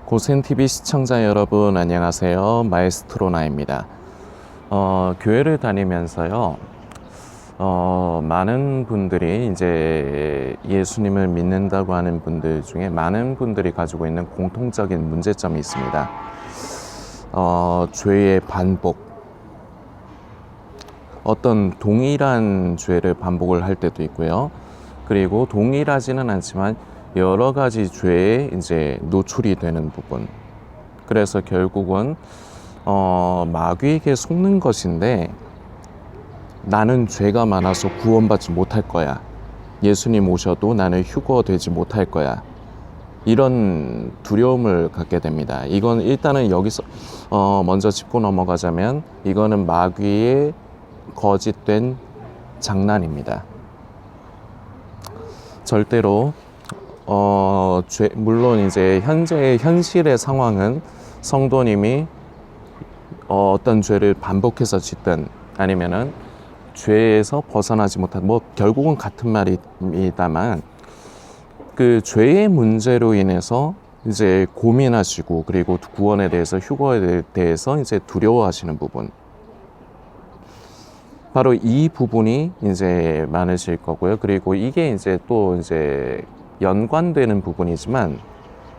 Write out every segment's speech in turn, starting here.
고센TV 시청자 여러분 안녕하세요. 마에스트로나입니다. 교회를 다니면서요. 많은 분들이 이제 예수님을 믿는다고 하는 분들 중에 많은 분들이 가지고 있는 공통적인 문제점이 있습니다. 죄의 반복. 어떤 동일한 죄를 반복을 할 때도 있고요. 그리고 동일하지는 않지만 여러 가지 죄에 이제 노출이 되는 부분. 그래서 결국은 마귀에게 속는 것인데 나는 죄가 많아서 구원받지 못할 거야. 예수님 오셔도 나는 휴거되지 못할 거야. 이런 두려움을 갖게 됩니다. 이건 일단은 여기서 먼저 짚고 넘어가자면 이거는 마귀의 거짓된 장난입니다. 절대로 물론 이제 현실의 상황은 성도님이 어떤 죄를 반복해서 짓든 아니면은 죄에서 벗어나지 못한 결국은 같은 말입니다만 그 죄의 문제로 인해서 이제 고민하시고 그리고 구원에 대해서 휴거에 대해서 이제 두려워하시는 부분, 바로 이 부분이 이제 많으실 거고요. 그리고 이게 이제 또 이제 연관되는 부분이지만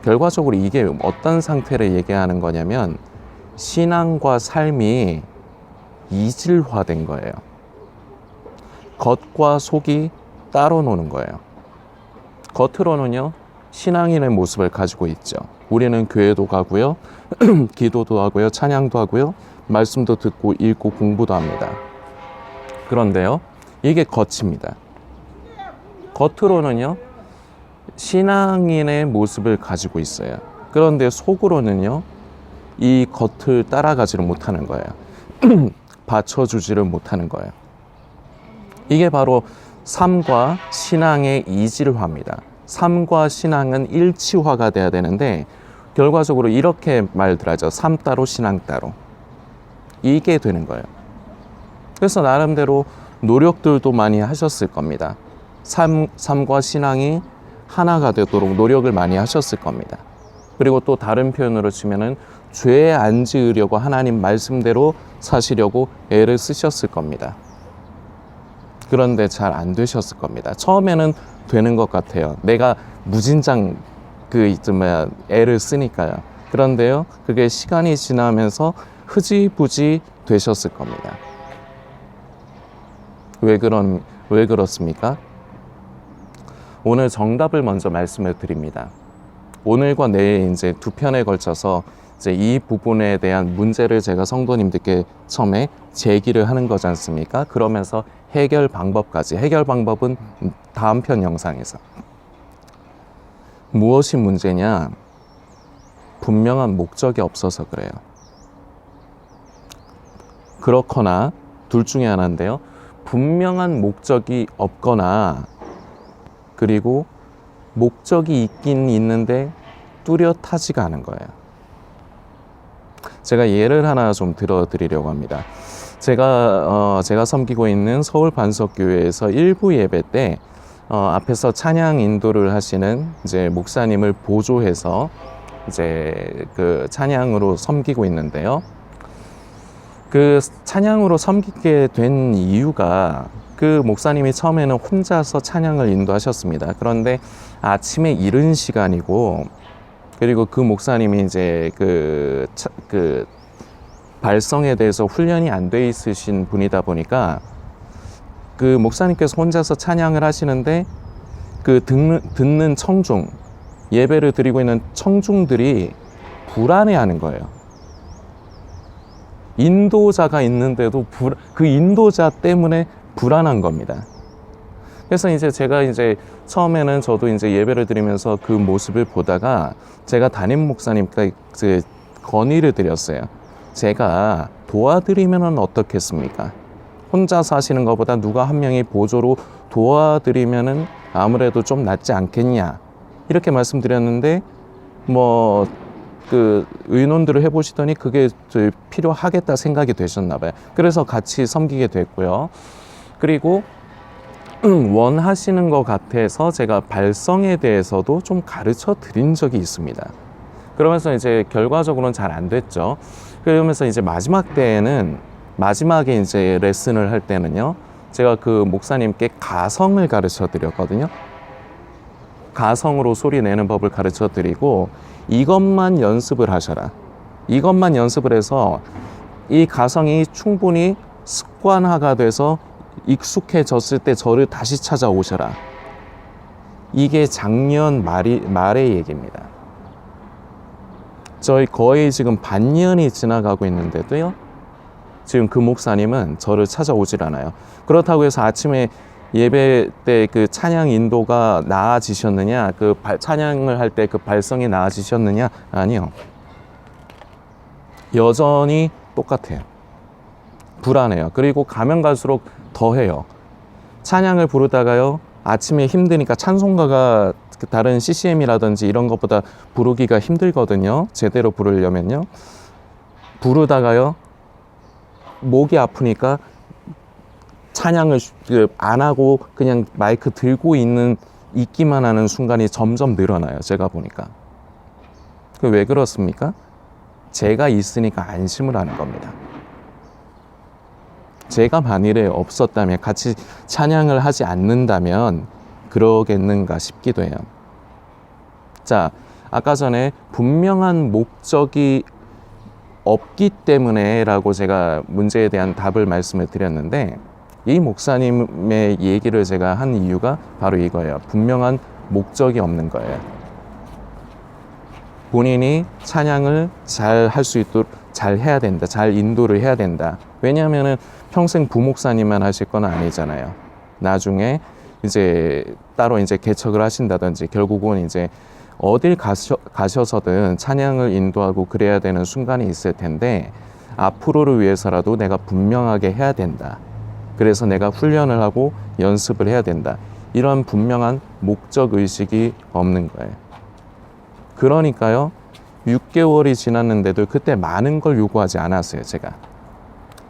결과적으로 이게 어떤 상태를 얘기하는 거냐면 신앙과 삶이 이질화된 거예요. 겉과 속이 따로 노는 거예요. 겉으로는요, 신앙인의 모습을 가지고 있죠. 우리는 교회도 가고요, 기도도 하고요, 찬양도 하고요, 말씀도 듣고 읽고 공부도 합니다. 그런데요, 이게 겉입니다. 겉으로는요, 신앙인의 모습을 가지고 있어요. 그런데 속으로는요, 이 겉을 따라가지를 못하는 거예요. 받쳐주지를 못하는 거예요. 이게 바로 삶과 신앙의 이질화입니다. 삶과 신앙은 일치화가 돼야 되는데 결과적으로 이렇게 말들 하죠. 삶 따로 신앙 따로. 이게 되는 거예요. 그래서 나름대로 노력들도 많이 하셨을 겁니다. 삶과 신앙이 하나가 되도록 노력을 많이 하셨을 겁니다. 그리고 또 다른 표현으로 치면은 죄에 안 지으려고 하나님 말씀대로 사시려고 애를 쓰셨을 겁니다. 그런데 잘 안 되셨을 겁니다. 처음에는 되는 것 같아요. 내가 무진장 애를 쓰니까요. 그런데요, 그게 시간이 지나면서 흐지부지 되셨을 겁니다. 왜 그렇습니까? 오늘 정답을 먼저 말씀을 드립니다. 오늘과 내일 이제 두 편에 걸쳐서 이제 이 부분에 대한 문제를 제가 성도님들께 처음에 제기를 하는 거지 않습니까? 그러면서 해결 방법은 다음 편 영상에서. 무엇이 문제냐? 분명한 목적이 없어서 그래요. 그렇거나 둘 중에 하나인데요. 분명한 목적이 없거나 그리고 목적이 있긴 있는데 뚜렷하지가 않은 거예요. 제가 예를 하나 좀 들어드리려고 합니다. 제가 섬기고 있는 서울 반석교회에서 일부 예배 때 앞에서 찬양 인도를 하시는 이제 목사님을 보조해서 이제 그 찬양으로 섬기고 있는데요. 그 찬양으로 섬기게 된 이유가 그 목사님이 처음에는 혼자서 찬양을 인도하셨습니다. 그런데 아침에 이른 시간이고 그리고 그 목사님이 이제 그 발성에 대해서 훈련이 안 돼 있으신 분이다 보니까 그 목사님께서 혼자서 찬양을 하시는데 그 듣는 청중, 예배를 드리고 있는 청중들이 불안해하는 거예요. 인도자가 있는데도 그 인도자 때문에 불안한 겁니다. 그래서 이제 제가 이제 처음에는 저도 이제 예배를 드리면서 그 모습을 보다가 제가 담임 목사님께 건의를 드렸어요. 제가 도와드리면 어떻겠습니까? 혼자서 하시는 것보다 누가 한 명이 보조로 도와드리면은 아무래도 좀 낫지 않겠냐, 이렇게 말씀드렸는데 그 의논들을 해보시더니 그게 필요하겠다 생각이 되셨나 봐요. 그래서 같이 섬기게 됐고요. 그리고 원하시는 것 같아서 제가 발성에 대해서도 좀 가르쳐 드린 적이 있습니다. 그러면서 이제 결과적으로는 잘 안 됐죠. 그러면서 이제 마지막에 이제 레슨을 할 때는요, 제가 그 목사님께 가성을 가르쳐 드렸거든요. 가성으로 소리 내는 법을 가르쳐 드리고, 이것만 연습을 하셔라. 이것만 연습을 해서 이 가성이 충분히 습관화가 돼서 익숙해졌을 때 저를 다시 찾아오셔라. 이게 작년 말의 얘기입니다. 저희 거의 지금 반년이 지나가고 있는데도요, 지금 그 목사님은 저를 찾아오질 않아요. 그렇다고 해서 아침에 예배 때 그 찬양 인도가 나아지셨느냐, 찬양을 할 때 그 발성이 나아지셨느냐? 아니요. 여전히 똑같아요. 불안해요. 그리고 가면 갈수록 더해요. 찬양을 부르다가요, 아침에 힘드니까 찬송가가 다른 CCM이라든지 이런 것보다 부르기가 힘들거든요. 제대로 부르려면요. 부르다가요, 목이 아프니까 찬양을 안 하고 그냥 마이크 들고 있기만 하는 순간이 점점 늘어나요. 제가 보니까. 왜 그렇습니까? 제가 있으니까 안심을 하는 겁니다. 제가 만일에 없었다면, 같이 찬양을 하지 않는다면 그러겠는가 싶기도 해요. 자, 아까 전에 분명한 목적이 없기 때문에 라고 제가 문제에 대한 답을 말씀을 드렸는데, 이 목사님의 얘기를 제가 한 이유가 바로 이거예요. 분명한 목적이 없는 거예요. 본인이 찬양을 잘 할 수 있도록 잘 해야 된다. 잘 인도를 해야 된다. 왜냐하면은 평생 부목사님만 하실 건 아니잖아요. 나중에 이제 따로 이제 개척을 하신다든지 결국은 이제 어딜 가셔서든 찬양을 인도하고 그래야 되는 순간이 있을 텐데, 앞으로를 위해서라도 내가 분명하게 해야 된다. 그래서 내가 훈련을 하고 연습을 해야 된다. 이런 분명한 목적 의식이 없는 거예요. 그러니까요, 6개월이 지났는데도 그때 많은 걸 요구하지 않았어요. 제가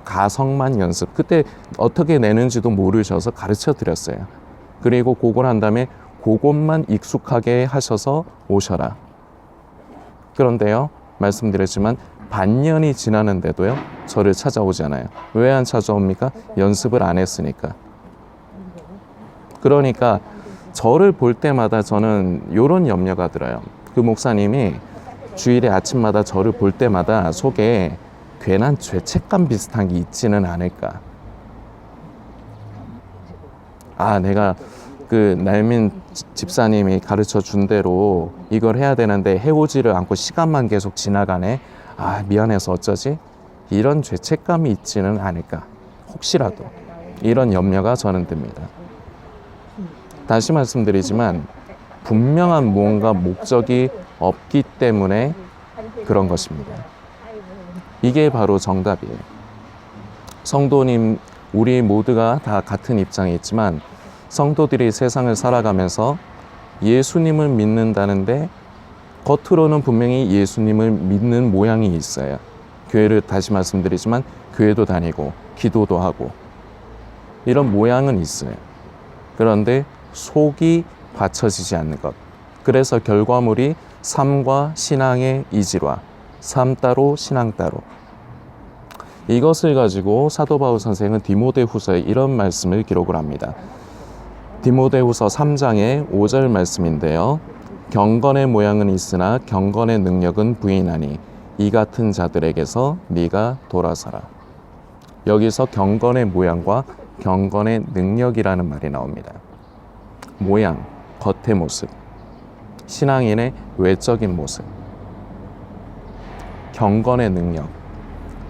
가성만 연습, 그때 어떻게 내는지도 모르셔서 가르쳐 드렸어요. 그리고 그걸 한 다음에 그것만 익숙하게 하셔서 오셔라. 그런데요, 말씀드렸지만 반년이 지나는데도요, 저를 찾아오지 않아요. 왜 안 찾아옵니까? 연습을 안 했으니까. 그러니까 저를 볼 때마다 저는 이런 염려가 들어요. 그 목사님이 주일에 아침마다 저를 볼 때마다 속에 괜한 죄책감 비슷한 게 있지는 않을까. 내가 그 날민 집사님이 가르쳐 준 대로 이걸 해야 되는데 해오지를 않고 시간만 계속 지나가네. 미안해서 어쩌지? 이런 죄책감이 있지는 않을까. 혹시라도 이런 염려가 저는 듭니다. 다시 말씀드리지만 분명한 무언가 목적이 없기 때문에 그런 것입니다. 이게 바로 정답이에요. 성도님, 우리 모두가 다 같은 입장에 있지만 성도들이 세상을 살아가면서 예수님을 믿는다는데 겉으로는 분명히 예수님을 믿는 모양이 있어요. 교회를 다시 말씀드리지만 교회도 다니고 기도도 하고 이런 모양은 있어요. 그런데 속이 받쳐지지 않는 것. 그래서 결과물이 삶과 신앙의 이질화, 삶 따로 신앙 따로. 이것을 가지고 사도 바울 선생은 디모데후서에 이런 말씀을 기록을 합니다. 디모데후서 3장의 5절 말씀인데요. 경건의 모양은 있으나 경건의 능력은 부인하니 이 같은 자들에게서 네가 돌아서라. 여기서 경건의 모양과 경건의 능력이라는 말이 나옵니다. 모양, 겉의 모습, 신앙인의 외적인 모습, 경건의 능력,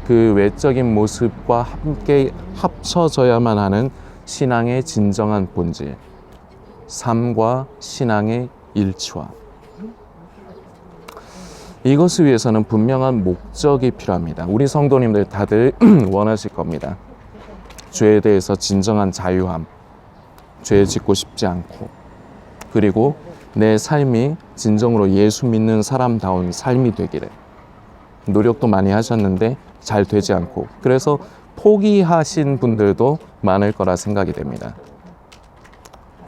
그 외적인 모습과 함께 합쳐져야만 하는 신앙의 진정한 본질, 삶과 신앙의 일치화. 이것을 위해서는 분명한 목적이 필요합니다. 우리 성도님들 다들 원하실 겁니다. 죄에 대해서 진정한 자유함, 죄 짓고 싶지 않고, 그리고 내 삶이 진정으로 예수 믿는 사람다운 삶이 되기를. 노력도 많이 하셨는데 잘 되지 않고, 그래서 포기하신 분들도 많을 거라 생각이 됩니다.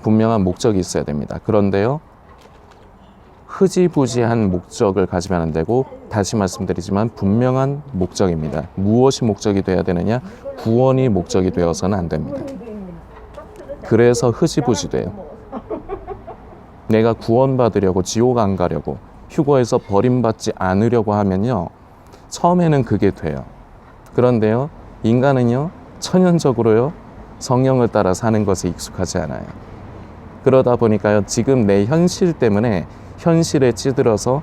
분명한 목적이 있어야 됩니다. 그런데요, 흐지부지한 목적을 가지면 안 되고, 다시 말씀드리지만 분명한 목적입니다. 무엇이 목적이 되어야 되느냐? 구원이 목적이 되어서는 안 됩니다. 그래서 흐지부지돼요. 내가 구원받으려고, 지옥 안 가려고, 휴거에서 버림받지 않으려고 하면요, 처음에는 그게 돼요. 그런데요, 인간은요, 천연적으로요, 성령을 따라 사는 것에 익숙하지 않아요. 그러다 보니까요, 지금 내 현실 때문에 현실에 찌들어서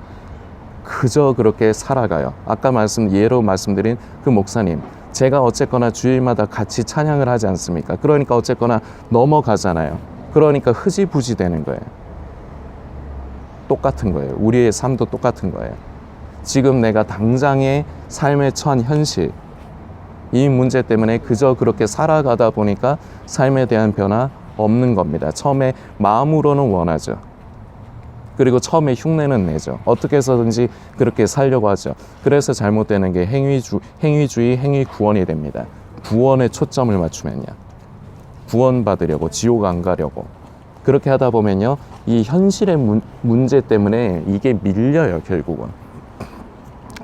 그저 그렇게 살아가요. 아까 예로 말씀드린 그 목사님, 제가 어쨌거나 주일마다 같이 찬양을 하지 않습니까? 그러니까 어쨌거나 넘어가잖아요. 그러니까 흐지부지 되는 거예요. 똑같은 거예요. 우리의 삶도 똑같은 거예요. 지금 내가 당장의 삶에 처한 현실, 이 문제 때문에 그저 그렇게 살아가다 보니까 삶에 대한 변화 없는 겁니다. 처음에 마음으로는 원하죠. 그리고 처음에 흉내는 내죠. 어떻게 해서든지 그렇게 살려고 하죠. 그래서 잘못되는 게 행위주의, 행위구원이 됩니다. 구원에 초점을 맞추면요, 구원받으려고, 지옥 안 가려고 그렇게 하다 보면요, 이 현실의 문제 때문에 이게 밀려요. 결국은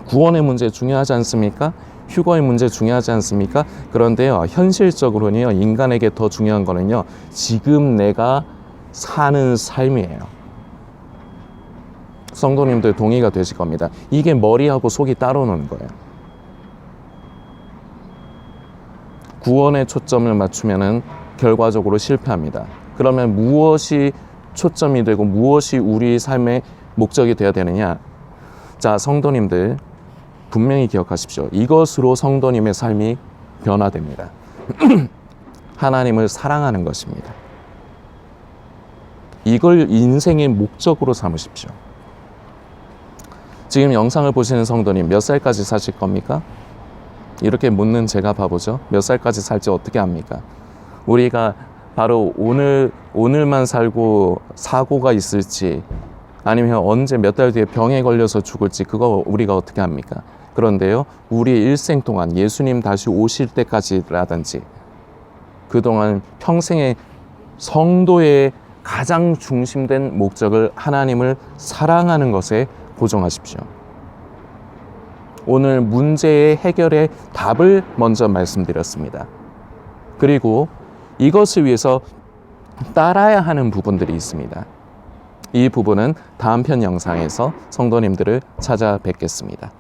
구원의 문제 중요하지 않습니까? 휴거의 문제 중요하지 않습니까? 그런데요, 현실적으로는요, 인간에게 더 중요한 거는요, 지금 내가 사는 삶이에요. 성도님들 동의가 되실 겁니다. 이게 머리하고 속이 따로 노는 거예요. 구원에 초점을 맞추면은 결과적으로 실패합니다. 그러면 무엇이 초점이 되고 무엇이 우리 삶의 목적이 되어야 되느냐? 자, 성도님들 분명히 기억하십시오. 이것으로 성도님의 삶이 변화됩니다. 하나님을 사랑하는 것입니다. 이걸 인생의 목적으로 삼으십시오. 지금 영상을 보시는 성도님, 몇 살까지 사실 겁니까? 이렇게 묻는 제가 바보죠. 몇 살까지 살지 어떻게 합니까? 우리가 바로 오늘만 살고 사고가 있을지, 아니면 언제 몇 달 뒤에 병에 걸려서 죽을지, 그거 우리가 어떻게 합니까? 그런데요, 우리 일생 동안 예수님 다시 오실 때까지라든지 그동안 평생의 성도의 가장 중심된 목적을, 하나님을 사랑하는 것에 고정하십시오. 오늘 문제의 해결의 답을 먼저 말씀드렸습니다. 그리고 이것을 위해서 따라야 하는 부분들이 있습니다. 이 부분은 다음 편 영상에서 성도님들을 찾아뵙겠습니다.